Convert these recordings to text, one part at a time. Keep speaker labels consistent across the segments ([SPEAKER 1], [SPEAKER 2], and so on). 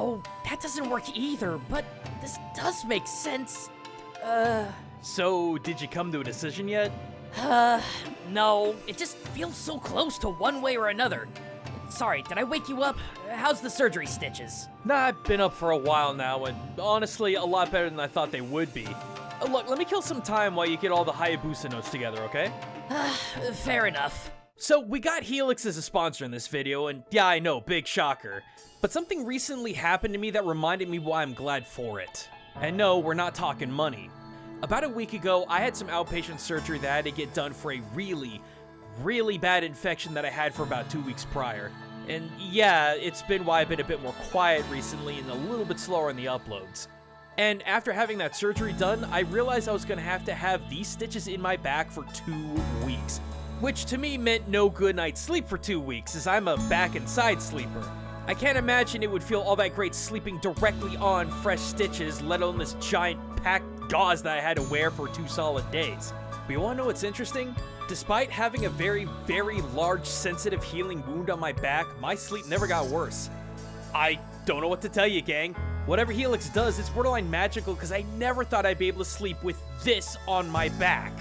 [SPEAKER 1] No, that doesn't work either, but this does make sense.
[SPEAKER 2] So, did you come to a decision yet?
[SPEAKER 1] No, it just feels so close to one way or another. Sorry, did I wake you up? How's the surgery stitches?
[SPEAKER 2] Nah, I've been up for a while now, and honestly, a lot better than I thought they would be. Look, let me kill some time while you get all the Hayabusa notes together, okay?
[SPEAKER 1] Fair enough.
[SPEAKER 2] So, we got Helix as a sponsor in this video, and yeah, I know, big shocker. But something recently happened to me that reminded me why I'm glad for it. And no, we're not talking money. About a week ago, I had some outpatient surgery that I had to get done for a really bad infection that I had for about 2 weeks prior. And yeah, it's been why I've been a bit more quiet recently and a little bit slower on the uploads. And after having that surgery done, I realized I was going to have these stitches in my back for 2 weeks. Which to me meant no good night's sleep for 2 weeks, as I'm a back and side sleeper. I can't imagine it would feel all that great sleeping directly on fresh stitches, let alone this giant packed gauze that I had to wear for 2 solid days. But you wanna know what's interesting? Despite having a very large sensitive healing wound on my back, my sleep never got worse. I don't know what to tell you, gang. Whatever Helix does, it's borderline magical because I never thought I'd be able to sleep with this on my back.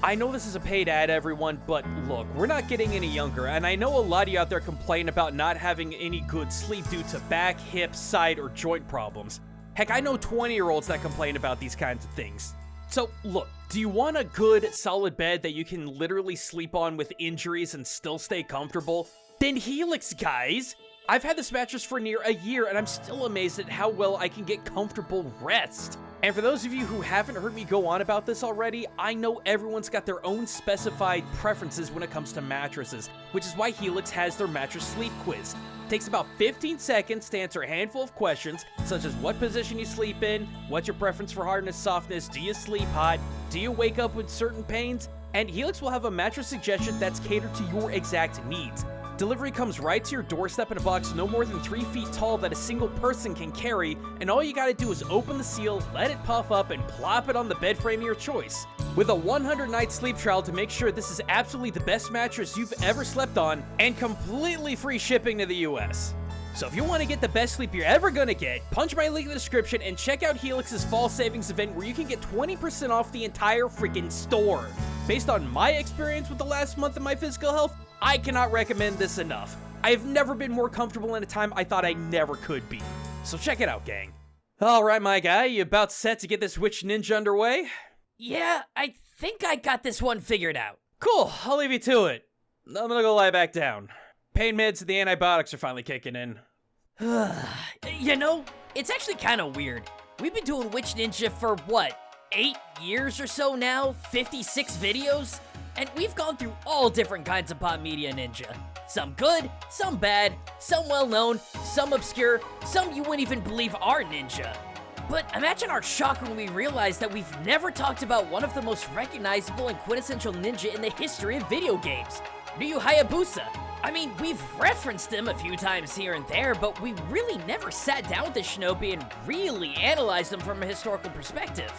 [SPEAKER 2] I know this is a paid ad, everyone, but look, we're not getting any younger, and I know a lot of you out there complain about not having any good sleep due to back, hip, side, or joint problems. Heck, I know 20-year-olds that complain about these kinds of things. So, look, do you want a good, solid bed that you can literally sleep on with injuries and still stay comfortable? Then Helix, guys! I've had this mattress for near a year, and I'm still amazed at how well I can get comfortable rest. And for those of you who haven't heard me go on about this already, I know everyone's got their own specified preferences when it comes to mattresses, which is why Helix has their mattress sleep quiz. It takes about 15 seconds to answer a handful of questions, such as what position you sleep in, what's your preference for hardness, softness, do you sleep hot, do you wake up with certain pains, and Helix will have a mattress suggestion that's catered to your exact needs. Delivery comes right to your doorstep in a box no more than 3 feet tall that a single person can carry, and all you gotta do is open the seal, let it puff up, and plop it on the bed frame of your choice. With a 100-night sleep trial to make sure this is absolutely the best mattress you've ever slept on, and completely free shipping to the US. So if you want to get the best sleep you're ever gonna get, punch my link in the description and check out Helix's fall savings event where you can get 20% off the entire freaking store. Based on my experience with the last month of my physical health, I cannot recommend this enough. I have never been more comfortable in a time I thought I never could be. So check it out, gang. Alright, my guy, you about set to get this witch ninja underway?
[SPEAKER 1] Yeah, I think I got this one figured out.
[SPEAKER 2] Cool, I'll leave you to it. I'm gonna go lie back down. Pain meds and the antibiotics are finally kicking in.
[SPEAKER 1] You know, it's actually kind of weird. We've been doing Witch Ninja for, what, 8 years or so now? 56 videos? And we've gone through all different kinds of pop media ninja. Some good, some bad, some well-known, some obscure, some you wouldn't even believe are ninja. But imagine our shock when we realized that we've never talked about one of the most recognizable and quintessential ninja in the history of video games, Ryu Hayabusa. I mean, we've referenced him a few times here and there, but we really never sat down with the shinobi and really analyzed him from a historical perspective.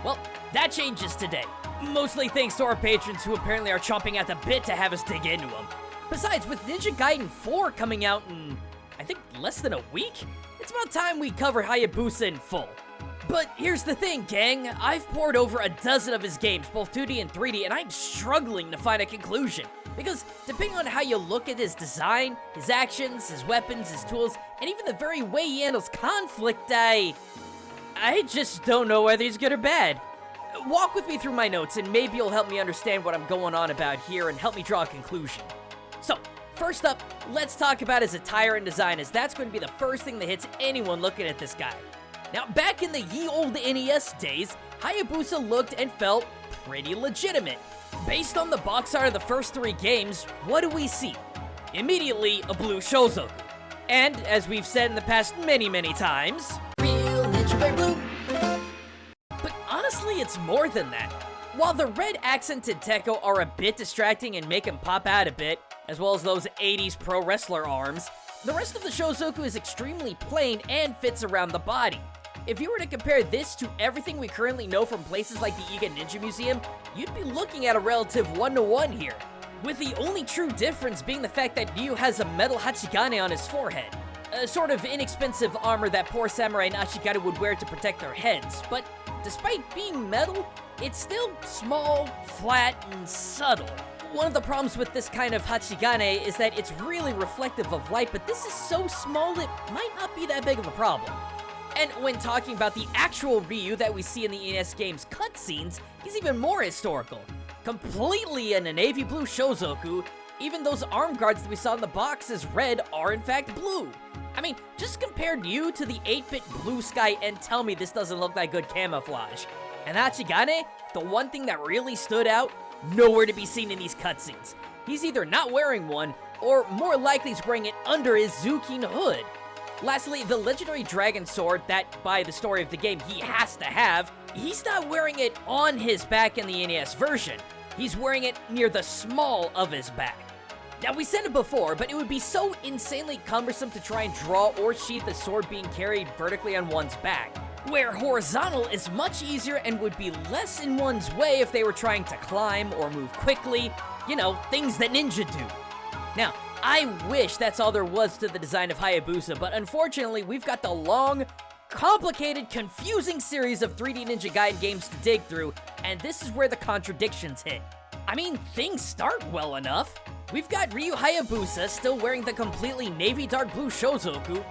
[SPEAKER 1] Well, that changes today. Mostly thanks to our patrons who apparently are chomping at the bit to have us dig into him. Besides, with Ninja Gaiden 4 coming out in, I think, less than a week, it's about time we cover Hayabusa in full. But here's the thing, gang. I've poured over a dozen of his games, both 2D and 3D, and I'm struggling to find a conclusion. Because depending on how you look at his design, his actions, his weapons, his tools, and even the very way he handles conflict, I just don't know whether he's good or bad. Walk with me through my notes and maybe you'll help me understand what I'm going on about here and help me draw a conclusion. So, first up, let's talk about his attire and design, as that's going to be the first thing that hits anyone looking at this guy. Now, back in the ye old NES days, Hayabusa looked and felt pretty legitimate. Based on the box art of the first 3 games, what do we see? Immediately, a blue Shozoku. And, as we've said in the past many times, real ninja wear blue. But honestly, it's more than that. While the red accented Tekko are a bit distracting and make him pop out a bit, as well as those 80s pro wrestler arms, the rest of the Shozoku is extremely plain and fits around the body. If you were to compare this to everything we currently know from places like the Iga Ninja Museum, you'd be looking at a relative 1-to-1 here, with the only true difference being the fact that Ryu has a metal Hachigane on his forehead. a sort of inexpensive armor that poor samurai and Ashigata would wear to protect their heads, but despite being metal, it's still small, flat, and subtle. One of the problems with this kind of Hachigane is that it's really reflective of light, but this is so small it might not be that big of a problem. And when talking about the actual Ryu that we see in the NES game's cutscenes, he's even more historical. Completely in a navy blue shozoku, even those arm guards that we saw in the box as red are in fact blue. I mean, just compare you to the 8-bit blue sky and tell me this doesn't look like good camouflage. And Hachigane, the one thing that really stood out, nowhere to be seen in these cutscenes. He's either not wearing one, or more likely he's wearing it under his Zukin hood. Lastly, the legendary dragon sword that, by the story of the game, he has to have, he's not wearing it on his back in the NES version. He's wearing it near the small of his back. Now, we said it before, but it would be so insanely cumbersome to try and draw or sheath the sword being carried vertically on one's back, where horizontal is much easier and would be less in one's way if they were trying to climb or move quickly, you know, things that ninja do. Now, I wish that's all there was to the design of Hayabusa, but unfortunately, we've got the long, complicated, confusing series of 3D Ninja Gaiden games to dig through, and this is where the contradictions hit. I mean, things start well enough. We've got Ryu Hayabusa still wearing the completely navy dark blue shozoku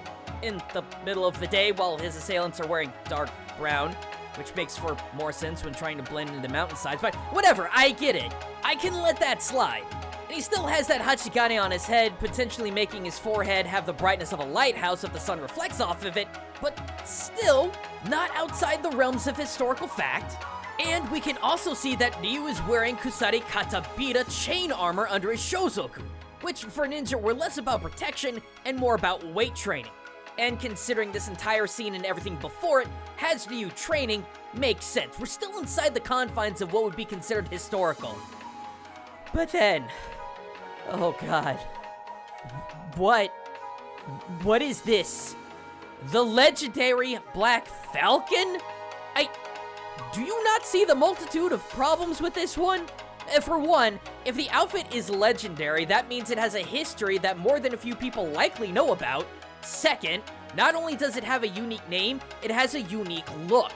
[SPEAKER 1] in the middle of the day while his assailants are wearing dark brown, which makes for more sense when trying to blend into the mountainsides, but whatever, I get it. I can let that slide. And he still has that Hachigane on his head, potentially making his forehead have the brightness of a lighthouse if the sun reflects off of it, but still not outside the realms of historical fact. And we can also see that Ryu is wearing Kusari Katabira chain armor under his shozoku, which for ninja were less about protection and more about weight training. And considering this entire scene and everything before it has Ryu training, makes sense. We're still inside the confines of what would be considered historical. But then, oh god, what is this? The legendary Black Falcon? Do you not see the multitude of problems with this one? For one, if the outfit is legendary, that means it has a history that more than a few people likely know about. Second, not only does it have a unique name, it has a unique look.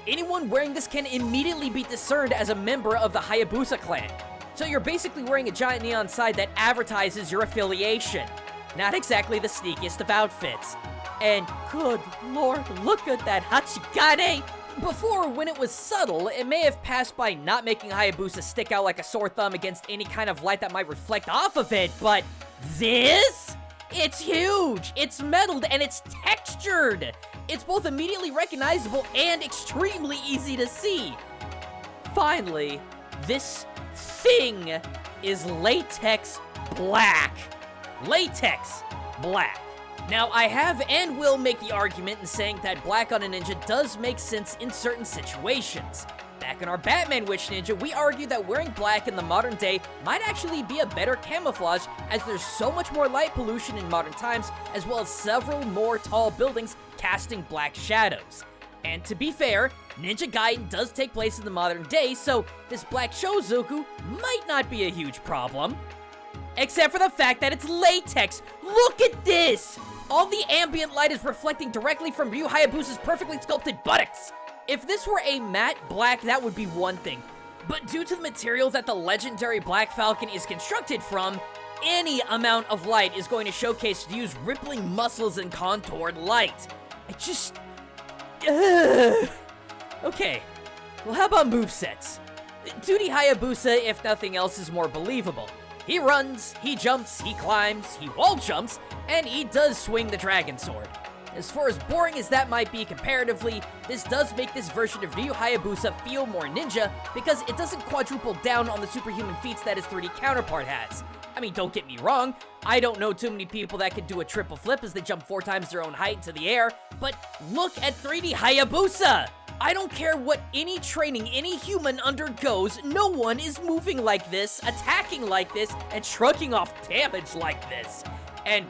[SPEAKER 1] Anyone wearing this can immediately be discerned as a member of the Hayabusa clan. So you're basically wearing a giant neon sign that advertises your affiliation. Not exactly the sneakiest of outfits. And good lord, look at that Hachigane! Before, when it was subtle, it may have passed by not making Hayabusa stick out like a sore thumb against any kind of light that might reflect off of it, but this? It's huge! It's metalled and it's textured! It's both immediately recognizable and extremely easy to see. Finally, this thing is latex black. Latex black. Now, I have and will make the argument in saying that black on a ninja does make sense in certain situations. Back in our Batman Witch Ninja, we argued that wearing black in the modern day might actually be a better camouflage, as there's so much more light pollution in modern times, as well as several more tall buildings casting black shadows. And to be fair, Ninja Gaiden does take place in the modern day, so this black shozoku might not be a huge problem. Except for the fact that it's latex. Look at this! All the ambient light is reflecting directly from Ryu Hayabusa's perfectly sculpted buttocks. If this were a matte black, that would be one thing. But due to the material that the legendary Black Falcon is constructed from, any amount of light is going to showcase Ryu's rippling muscles and contoured light. I just... Okay, well how about movesets? 2D Hayabusa, if nothing else, is more believable. He runs, he jumps, he climbs, he wall jumps, and he does swing the dragon sword. As far as boring as that might be comparatively, this does make this version of Ryu Hayabusa feel more ninja because it doesn't quadruple down on the superhuman feats that his 3D counterpart has. I mean, don't get me wrong, I don't know too many people that can do a triple flip as they jump 4 times their own height into the air, but look at 3D Hayabusa! I don't care what any training any human undergoes, no one is moving like this, attacking like this, and shrugging off damage like this. And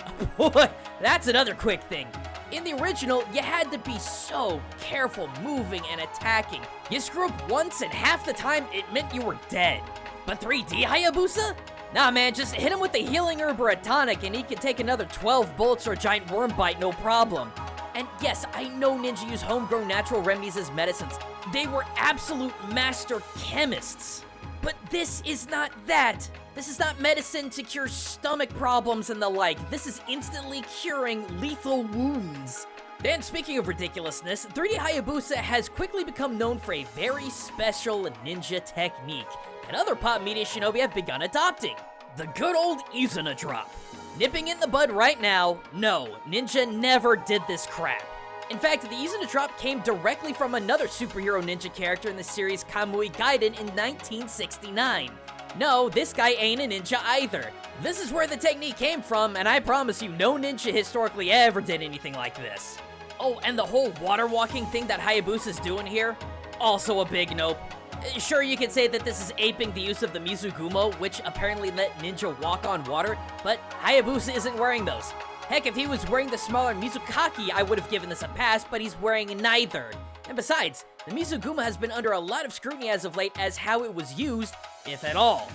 [SPEAKER 1] that's another quick thing. In the original, you had to be so careful moving and attacking. You screw up once and half the time it meant you were dead. But 3D Hayabusa? Nah, man, just hit him with a healing herb or a tonic and he can take another 12 bullets or a giant worm bite, no problem. And yes, I know ninja use homegrown natural remedies as medicines. They were absolute master chemists. But this is not that. This is not medicine to cure stomach problems and the like. This is instantly curing lethal wounds. And speaking of ridiculousness, 3D Hayabusa has quickly become known for a very special ninja technique that other pop media shinobi have begun adopting. The good old Izuna drop. Nipping it in the bud right now, no, ninja never did this crap. In fact, the Izuna drop came directly from another superhero ninja character in the series Kamui Gaiden in 1969. No, this guy ain't a ninja either. This is where the technique came from, and I promise you, no ninja historically ever did anything like this. Oh, and the whole water walking thing that Hayabusa's doing here? Also a big nope. Sure, you could say that this is aping the use of the Mizugumo, which apparently let ninja walk on water, but Hayabusa isn't wearing those. Heck, if he was wearing the smaller Mizukaki, I would have given this a pass, but he's wearing neither. And besides, the Mizuguma has been under a lot of scrutiny as of late as how it was used, if at all.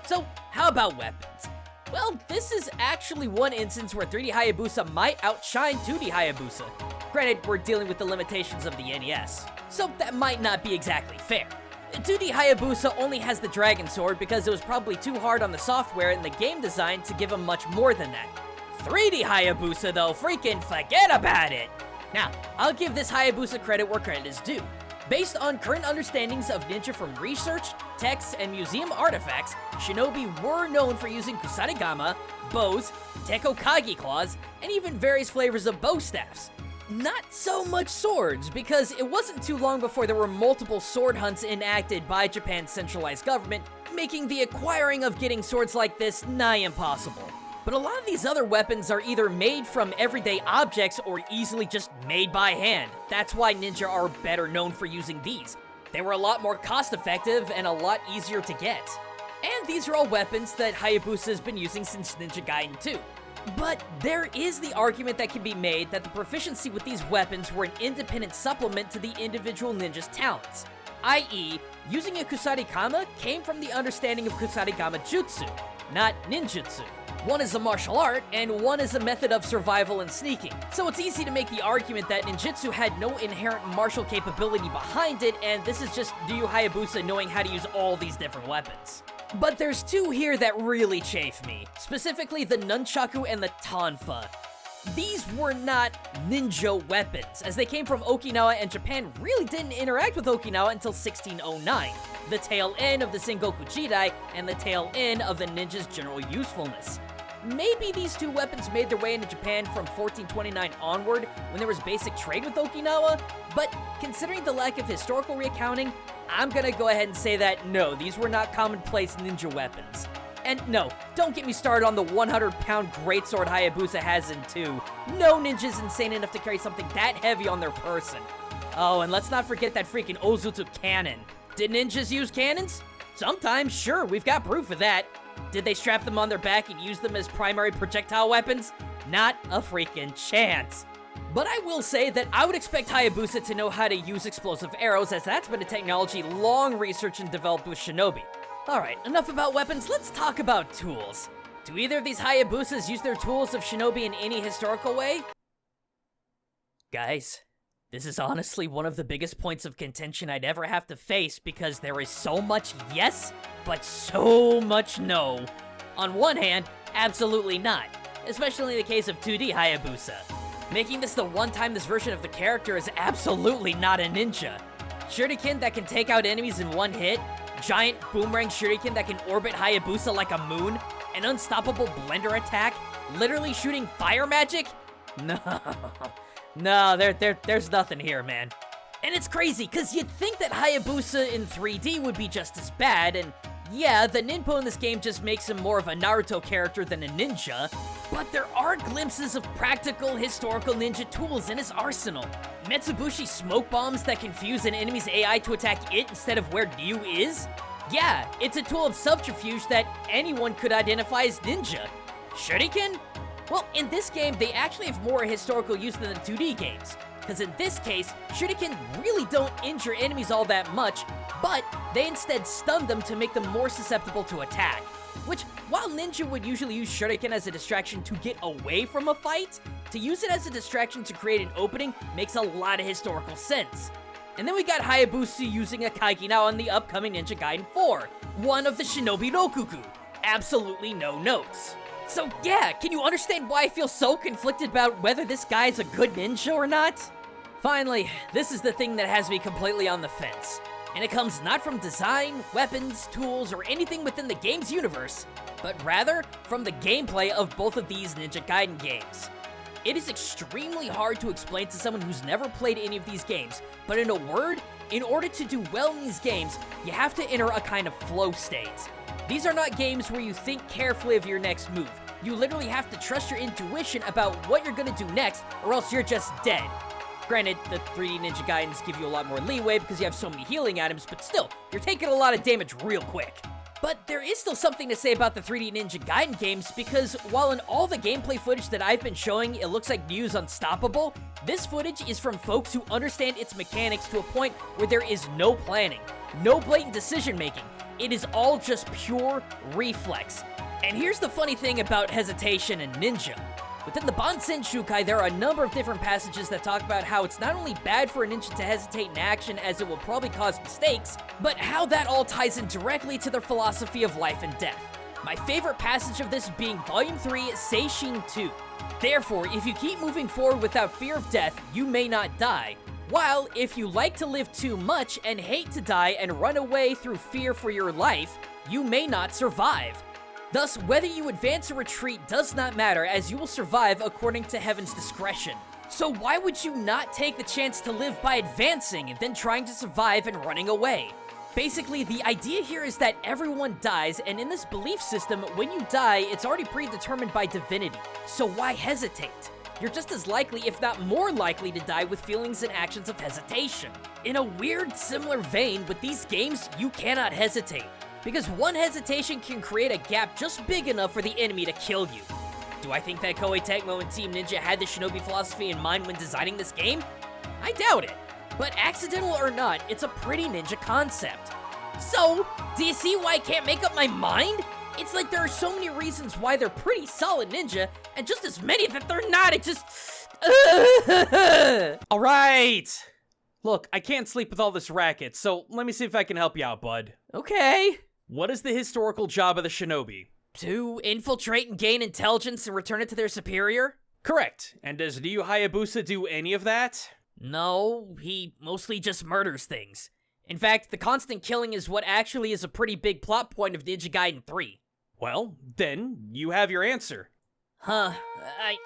[SPEAKER 1] So, how about weapons? Well, this is actually one instance where 3D Hayabusa might outshine 2D Hayabusa. Granted, we're dealing with the limitations of the NES, so that might not be exactly fair. 2D Hayabusa only has the Dragon Sword because it was probably too hard on the software and the game design to give him much more than that. 3D Hayabusa though, freaking forget about it! Now, I'll give this Hayabusa credit where credit is due. Based on current understandings of ninja from research, texts, and museum artifacts, shinobi were known for using kusarigama, bows, tekokage claws, and even various flavors of bow staffs. Not so much swords, because it wasn't too long before there were multiple sword hunts enacted by Japan's centralized government, making the acquiring of getting swords like this nigh impossible. But a lot of these other weapons are either made from everyday objects or easily just made by hand. That's why ninja are better known for using these. They were a lot more cost-effective and a lot easier to get. And these are all weapons that Hayabusa has been using since Ninja Gaiden 2. But there is the argument that can be made that the proficiency with these weapons were an independent supplement to the individual ninja's talents. I.e., using a kusarigama came from the understanding of kusarigama jutsu, not ninjutsu. One is a martial art, and one is a method of survival and sneaking. So it's easy to make the argument that ninjutsu had no inherent martial capability behind it, and this is just Ryu Hayabusa knowing how to use all these different weapons. But there's two here that really chafe me, specifically the nunchaku and the tonfa. These were not ninja weapons, as they came from Okinawa and Japan really didn't interact with Okinawa until 1609, the tail end of the Sengoku Jidai and the tail end of the ninja's general usefulness. Maybe these two weapons made their way into Japan from 1429 onward when there was basic trade with Okinawa, but considering the lack of historical reaccounting, I'm gonna go ahead and say that no, these were not commonplace ninja weapons. And no, don't get me started on the 100-pound greatsword Hayabusa has in 2. No ninja's insane enough to carry something that heavy on their person. Oh, and let's not forget that freaking Ozutsu cannon. Did ninjas use cannons? Sometimes, sure, we've got proof of that. Did they strap them on their back and use them as primary projectile weapons? Not a freaking chance. But I will say that I would expect Hayabusa to know how to use explosive arrows, as that's been a technology long researched and developed with shinobi. Alright, enough about weapons, let's talk about tools. Do either of these Hayabusas use their tools of shinobi in any historical way? Guys, this is honestly one of the biggest points of contention I'd ever have to face because there is so much yes, but so much no. On one hand, absolutely not, especially in the case of 2D Hayabusa. Making this the one time this version of the character is absolutely not a ninja. Shuriken that can take out enemies in one hit, giant boomerang shuriken that can orbit Hayabusa like a moon, an unstoppable blender attack, literally shooting fire magic? No, there's nothing here, man. And it's crazy, cause you'd think that Hayabusa in 3D would be just as bad, and yeah, the ninpo in this game just makes him more of a Naruto character than a ninja, but there are glimpses of practical historical ninja tools in his arsenal. Metsubushi smoke bombs that confuse an enemy's AI to attack it instead of where Ryu is? Yeah, it's a tool of subterfuge that anyone could identify as ninja. Shuriken? Well, in this game, they actually have more historical use than the 2D games. Because in this case, shuriken really don't injure enemies all that much, but they instead stun them to make them more susceptible to attack. Which, while ninja would usually use Shuriken as a distraction to get away from a fight, to use it as a distraction to create an opening makes a lot of historical sense. And then we got Hayabusa using a Kaikina on the upcoming Ninja Gaiden 4, one of the Shinobi Rokuku. Absolutely no notes. So yeah, can you understand why I feel so conflicted about whether this guy's a good ninja or not? Finally, this is the thing that has me completely on the fence. And it comes not from design, weapons, tools, or anything within the game's universe, but rather from the gameplay of both of these Ninja Gaiden games. It is extremely hard to explain to someone who's never played any of these games, but in a word, in order to do well in these games, you have to enter a kind of flow state. These are not games where you think carefully of your next move. You literally have to trust your intuition about what you're gonna do next, or else you're just dead. Granted, the 3D Ninja Gaidens give you a lot more leeway because you have so many healing items, but still, you're taking a lot of damage real quick. But there is still something to say about the 3D Ninja Gaiden games, because while in all the gameplay footage that I've been showing it looks like Ryu's unstoppable, this footage is from folks who understand its mechanics to a point where there is no planning, no blatant decision making. It is all just pure reflex. And here's the funny thing about hesitation and ninja. Within the Bansen Shukai, there are a number of different passages that talk about how it's not only bad for a ninja to hesitate in action as it will probably cause mistakes, but how that all ties in directly to their philosophy of life and death. My favorite passage of this being Volume 3, Seishin 2. Therefore, if you keep moving forward without fear of death, you may not die. While, if you like to live too much and hate to die and run away through fear for your life, you may not survive. Thus, whether you advance or retreat does not matter, as you will survive according to heaven's discretion. So why would you not take the chance to live by advancing and then trying to survive and running away? Basically, the idea here is that everyone dies, and in this belief system, when you die, it's already predetermined by divinity. So why hesitate? You're just as likely, if not more likely, to die with feelings and actions of hesitation. In a weird, similar vein, with these games, you cannot hesitate, because one hesitation can create a gap just big enough for the enemy to kill you. Do I think that Koei Tecmo and Team Ninja had the Shinobi philosophy in mind when designing this game? I doubt it. But accidental or not, it's a pretty ninja concept. So, do you see why I can't make up my mind? It's like there are so many reasons why they're pretty solid ninja, and just as many that they're not. It just...
[SPEAKER 2] Alright! Look, I can't sleep with all this racket, so let me see if I can help you out, bud.
[SPEAKER 1] Okay.
[SPEAKER 2] What is the historical job of the Shinobi?
[SPEAKER 1] To infiltrate and gain intelligence and return it to their superior?
[SPEAKER 2] Correct. And does Ryu Hayabusa do any of that?
[SPEAKER 1] No, he mostly just murders things. In fact, the constant killing is what actually is a pretty big plot point of Ninja Gaiden 3.
[SPEAKER 2] Well, then, you have your answer.
[SPEAKER 1] Huh,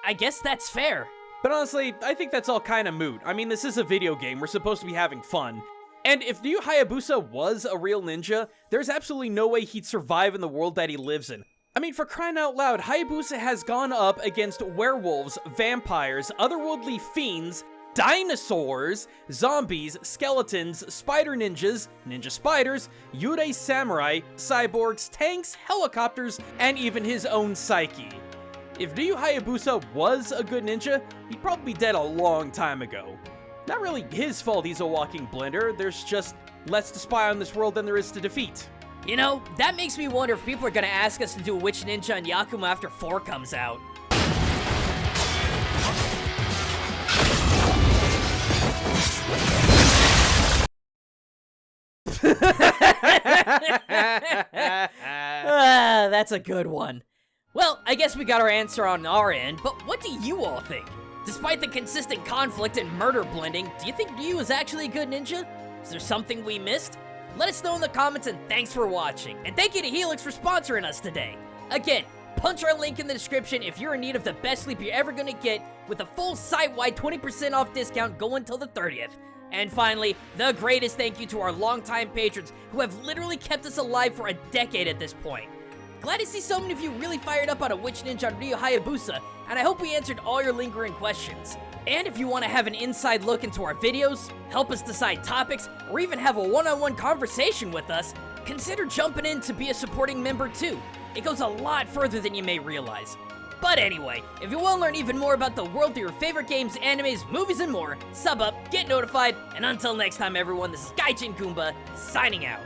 [SPEAKER 1] I guess that's fair.
[SPEAKER 2] But honestly, I think that's all kind of moot. I mean, this is a video game, we're supposed to be having fun. And if Ryu Hayabusa was a real ninja, there's absolutely no way he'd survive in the world that he lives in. I mean, for crying out loud, Hayabusa has gone up against werewolves, vampires, otherworldly fiends, dinosaurs, zombies, skeletons, spider ninjas, ninja spiders, yurei samurai, cyborgs, tanks, helicopters, and even his own psyche. If Ryu Hayabusa was a good ninja, he'd probably be dead a long time ago. Not really his fault he's a walking blender, there's just less to spy on this world than there is to defeat.
[SPEAKER 1] You know, that makes me wonder if people are gonna ask us to do a Witch Ninja on Yakuma after 4 comes out. That's a good one. Well, I guess we got our answer on our end, but what do you all think? Despite the consistent conflict and murder blending, do you think Ryu is actually a good ninja? Is there something we missed? Let us know in the comments, and thanks for watching. And thank you to Helix for sponsoring us today. Again, punch our link in the description if you're in need of the best sleep you're ever gonna get, with a full site-wide 20% off discount going till the 30th. And finally, the greatest thank you to our longtime patrons who have literally kept us alive for a decade at this point. Glad to see so many of you really fired up on a Witch Ninja on Ryu Hayabusa, and I hope we answered all your lingering questions. And if you want to have an inside look into our videos, help us decide topics, or even have a one-on-one conversation with us, consider jumping in to be a supporting member too. It goes a lot further than you may realize. But anyway, if you want to learn even more about the world through your favorite games, animes, movies, and more, sub up, get notified, and until next time everyone, this is Gaijin Goombah, signing out.